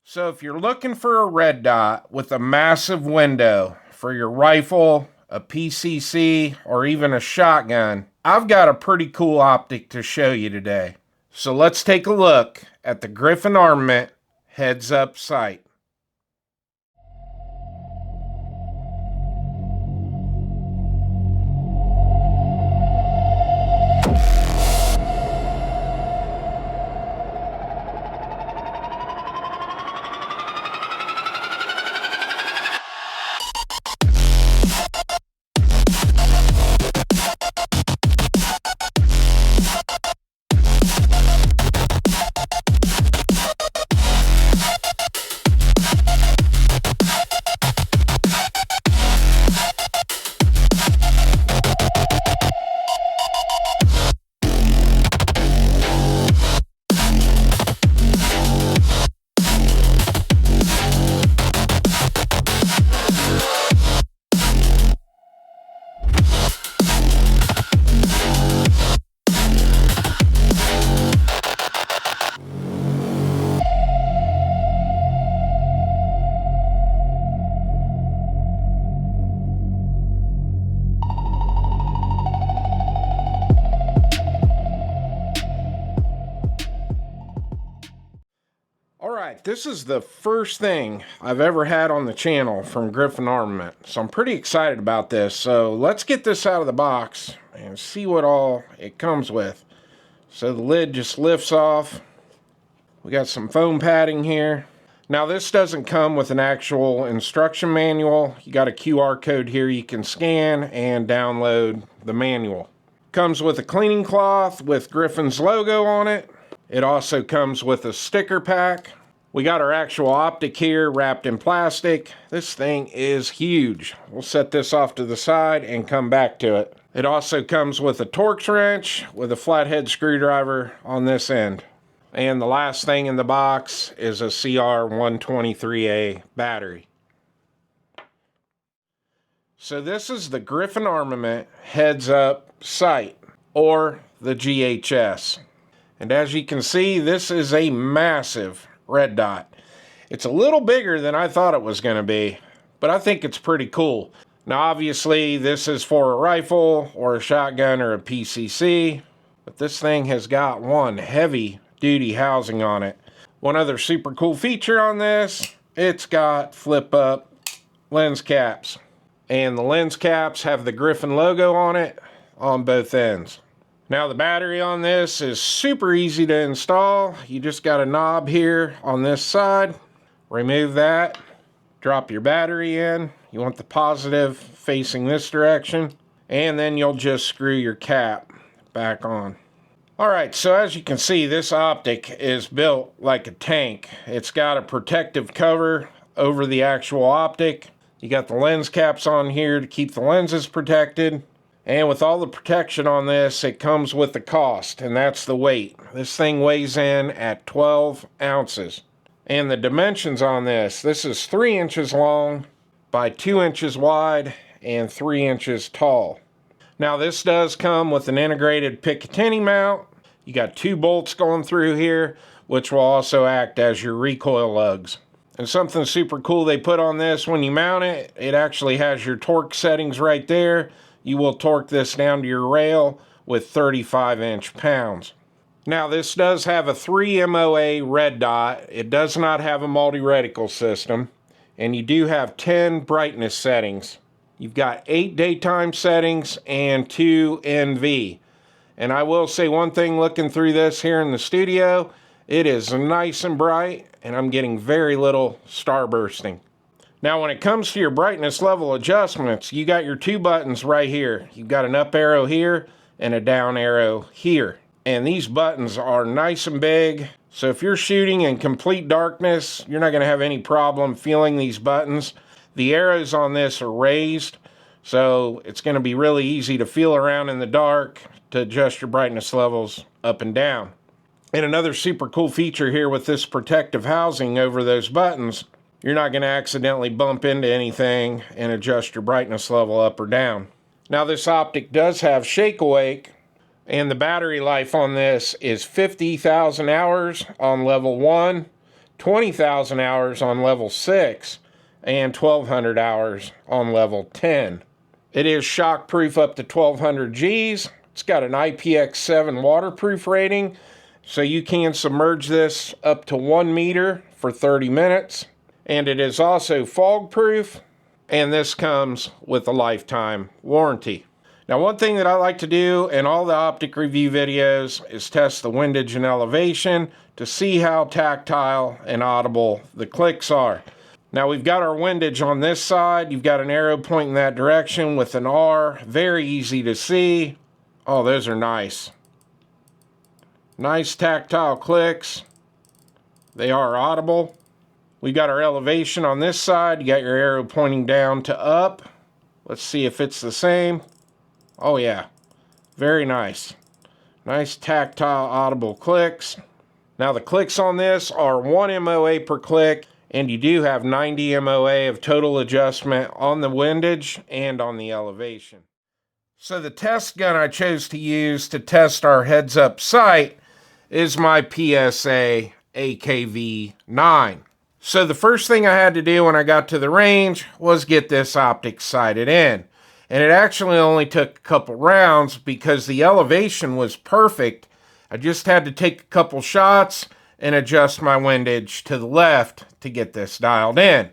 So if you're looking for a red dot with a massive window for your rifle, a PCC, or even a shotgun, I've got a pretty cool optic to show you today. So let's take a look at the Griffin Armament heads-up sight. Alright, this is the first thing I've ever had on the channel from Griffin Armament, so I'm pretty excited about this. So let's get this out of the box and see what all it comes with. So the lid just lifts off. We got some foam padding here. Now this doesn't come with an actual instruction manual. You got a QR code here you can scan and download the manual. Comes with a cleaning cloth with Griffin's logo on it. It also comes with a sticker pack. We got our actual optic here wrapped in plastic. This thing is huge. We'll set this off to the side and come back to it. It also comes with a Torx wrench with a flathead screwdriver on this end. And the last thing in the box is a CR123A battery. So this is the Griffin Armament heads-up sight, or the GHS. And as you can see, this is a massive red dot. It's a little bigger than I thought it was going to be, but I think it's pretty cool. Now obviously this is for a rifle or a shotgun or a PCC, but this thing has got one heavy duty housing on it. One other super cool feature on this, it's got flip up lens caps. And the lens caps have the Griffin logo on it on both ends. Now the battery on this is super easy to install. You just got a knob here on this side. Remove that, drop your battery in. You want the positive facing this direction, and then you'll just screw your cap back on. Alright, so as you can see, this optic is built like a tank. It's got a protective cover over the actual optic. You got the lens caps on here to keep the lenses protected. And with all the protection on this, it comes with the cost, and that's the weight. This thing weighs in at 12 ounces. And the dimensions on this is 3 inches long by 2 inches wide and 3 inches tall. Now this does come with an integrated Picatinny mount. You got 2 bolts going through here, which will also act as your recoil lugs. And something super cool they put on this when you mount it, it actually has your torque settings right there. You will torque this down to your rail with 35 inch-pounds. Now this does have a 3 MOA red dot. It does not have a multi-reticle system. And you do have 10 brightness settings. You've got 8 daytime settings and 2 NV. And I will say one thing looking through this here in the studio, it is nice and bright and I'm getting very little starbursting. Now when it comes to your brightness level adjustments, you got your 2 buttons right here. You've got an up arrow here and a down arrow here. And these buttons are nice and big. So if you're shooting in complete darkness, you're not going to have any problem feeling these buttons. The arrows on this are raised, so it's going to be really easy to feel around in the dark to adjust your brightness levels up and down. And another super cool feature here with this protective housing over those buttons, you're not going to accidentally bump into anything and adjust your brightness level up or down. Now this optic does have shake awake, and the battery life on this is 50,000 hours on level 1, 20,000 hours on level 6, and 1,200 hours on level 10. It is shockproof up to 1,200 Gs. It's got an IPX7 waterproof rating, so you can submerge this up to 1 meter for 30 minutes. And it is also fog-proof, and this comes with a lifetime warranty. Now, one thing that I like to do in all the Optic review videos is test the windage and elevation to see how tactile and audible the clicks are. Now, we've got our windage on this side. You've got an arrow pointing that direction with an R. Very easy to see. Oh, those are nice. Nice tactile clicks. They are audible. We got our elevation on this side. You got your arrow pointing down to up. Let's see if it's the same. Oh yeah, very nice. Nice tactile audible clicks. Now the clicks on this are 1 MOA per click, and you do have 90 MOA of total adjustment on the windage and on the elevation. So the test gun I chose to use to test our heads-up sight is my PSA AKV-9. So the first thing I had to do when I got to the range was get this optic sighted in. And it actually only took a couple rounds because the elevation was perfect. I just had to take a couple shots and adjust my windage to the left to get this dialed in.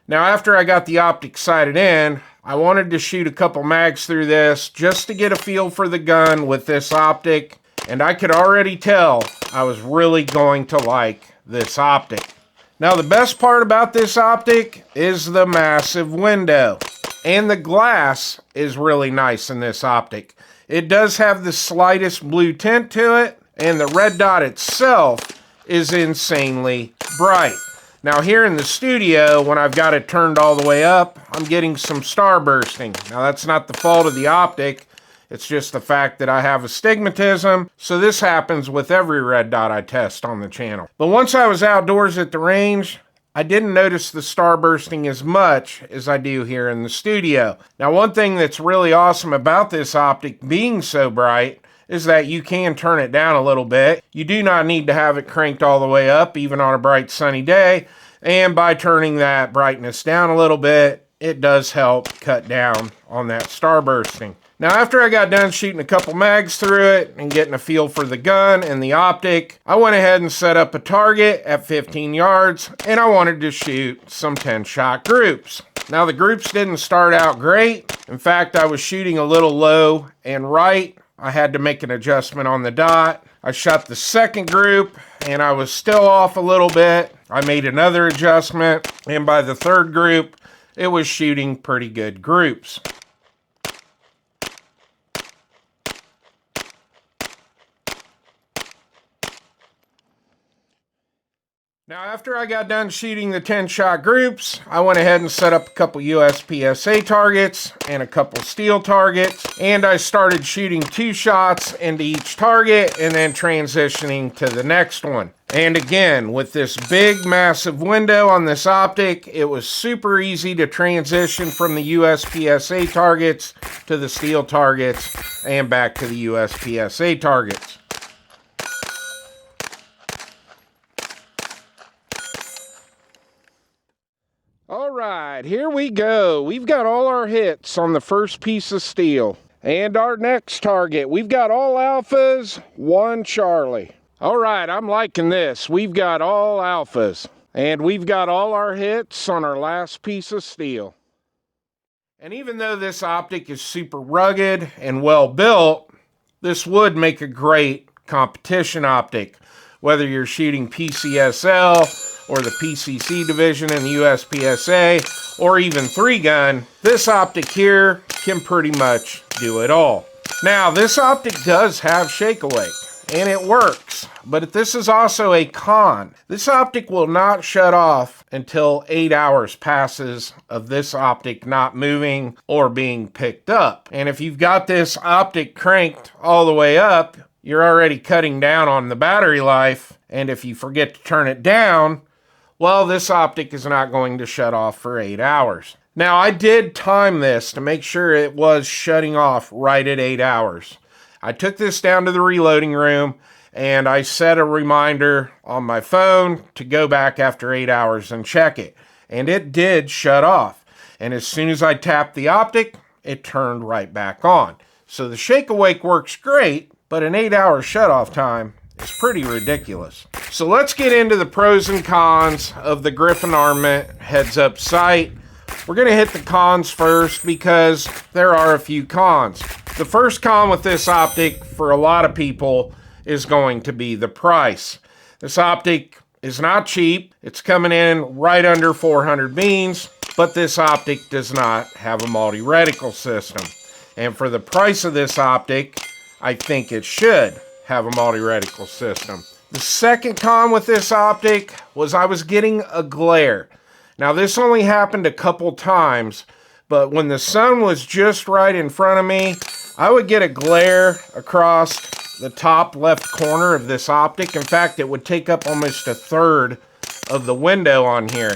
Now, after I got the optic sighted in, I wanted to shoot a couple mags through this just to get a feel for the gun with this optic. And I could already tell I was really going to like this optic. Now, the best part about this optic is the massive window. And the glass is really nice in this optic. It does have the slightest blue tint to it, and the red dot itself is insanely bright. Now here in the studio, when I've got it turned all the way up, I'm getting some star bursting. Now that's not the fault of the optic, it's just the fact that I have astigmatism, so this happens with every red dot I test on the channel. But once I was outdoors at the range, I didn't notice the star bursting as much as I do here in the studio. Now, one thing that's really awesome about this optic being so bright is that you can turn it down a little bit. You do not need to have it cranked all the way up, even on a bright sunny day. And by turning that brightness down a little bit, it does help cut down on that star bursting. Now, after I got done shooting a couple mags through it and getting a feel for the gun and the optic, I went ahead and set up a target at 15 yards, and I wanted to shoot some 10-shot groups. Now, the groups didn't start out great. In fact, I was shooting a little low and right. I had to make an adjustment on the dot. I shot the second group, and I was still off a little bit. I made another adjustment, and by the third group, it was shooting pretty good groups. Now, after I got done shooting the 10-shot groups, I went ahead and set up a couple USPSA targets and a couple steel targets, and I started shooting 2 shots into each target and then transitioning to the next one. And again, with this big, massive window on this optic, it was super easy to transition from the USPSA targets to the steel targets and back to the USPSA targets. All right, here we go. We've got all our hits on the first piece of steel. And our next target, we've got all alphas, 1 Charlie. All right, I'm liking this. We've got all alphas. And we've got all our hits on our last piece of steel. And even though this optic is super rugged and well built, this would make a great competition optic. Whether you're shooting PCSL, or the PCC division in the USPSA, or even 3-gun, this optic here can pretty much do it all. Now, this optic does have shake awake, and it works, but this is also a con. This optic will not shut off until 8 hours passes of this optic not moving or being picked up. And if you've got this optic cranked all the way up, you're already cutting down on the battery life, and if you forget to turn it down, well, this optic is not going to shut off for 8 hours. Now, I did time this to make sure it was shutting off right at 8 hours. I took this down to the reloading room, and I set a reminder on my phone to go back after 8 hours and check it. And it did shut off. And as soon as I tapped the Optic, it turned right back on. So the Shake Awake works great, but an 8-hour shutoff time is pretty ridiculous. So let's get into the pros and cons of the Griffin Armament heads-up sight. We're going to hit the cons first because there are a few cons. The first con with this Optic for a lot of people is going to be the price. This Optic is not cheap. It's coming in right under 400 beans, but this Optic does not have a multi-reticle system. And for the price of this Optic, I think it should have a multi-reticle system. The second con with this Optic was I was getting a glare. Now this only happened a couple times, but when the sun was just right in front of me, I would get a glare across the top left corner of this Optic. In fact, it would take up almost a third of the window on here.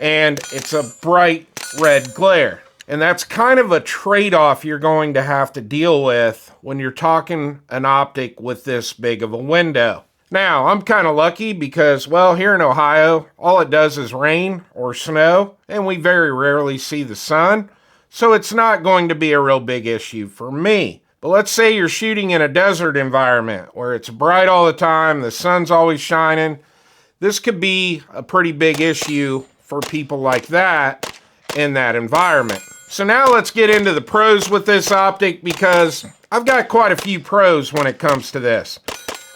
And it's a bright red glare. And that's kind of a trade-off you're going to have to deal with when you're talking an Optic with this big of a window. Now, I'm kind of lucky because, well, here in Ohio, all it does is rain or snow, and we very rarely see the sun. So it's not going to be a real big issue for me. But let's say you're shooting in a desert environment where it's bright all the time, the sun's always shining. This could be a pretty big issue for people like that in that environment. So now let's get into the pros with this Optic because I've got quite a few pros when it comes to this.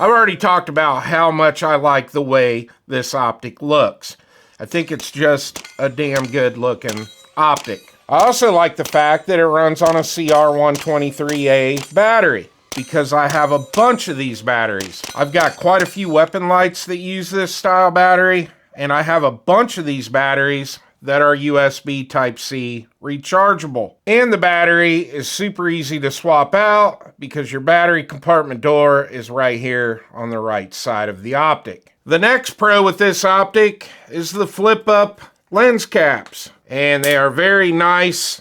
I've already talked about how much I like the way this Optic looks. I think it's just a damn good looking Optic. I also like the fact that it runs on a CR123A battery because I have a bunch of these batteries. I've got quite a few weapon lights that use this style battery, and I have a bunch of these batteries that are USB Type-C rechargeable. And the battery is super easy to swap out because your battery compartment door is right here on the right side of the Optic. The next pro with this Optic is the flip-up lens caps. And they are very nice.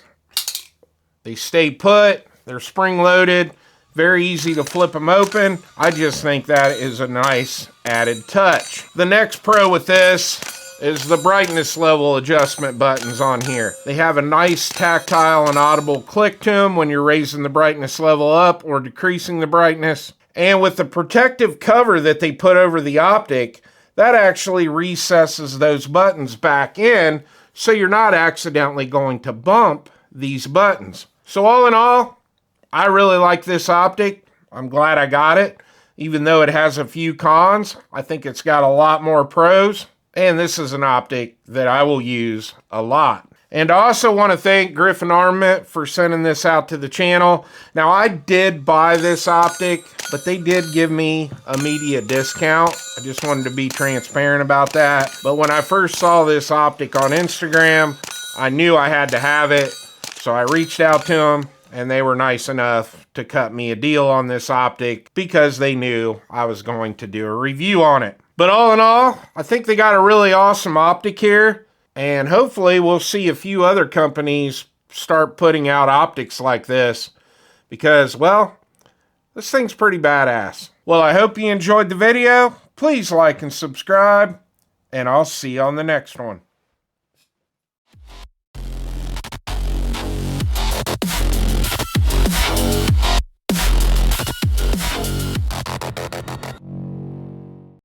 They stay put. They're spring-loaded. Very easy to flip them open. I just think that is a nice added touch. The next pro with this is the brightness level adjustment buttons on here. They have a nice tactile and audible click to them when you're raising the brightness level up or decreasing the brightness. And with the protective cover that they put over the Optic, that actually recesses those buttons back in, so you're not accidentally going to bump these buttons. So all in all, I really like this Optic. I'm glad I got it. Even though it has a few cons, I think it's got a lot more pros. And this is an Optic that I will use a lot. And I also want to thank Griffin Armament for sending this out to the channel. Now, I did buy this Optic, but they did give me a media discount. I just wanted to be transparent about that. But when I first saw this Optic on Instagram, I knew I had to have it. So I reached out to them, and they were nice enough to cut me a deal on this Optic because they knew I was going to do a review on it. But all in all, I think they got a really awesome Optic here. And hopefully we'll see a few other companies start putting out Optics like this because, well, this thing's pretty badass. Well, I hope you enjoyed the video. Please like and subscribe, and I'll see you on the next one.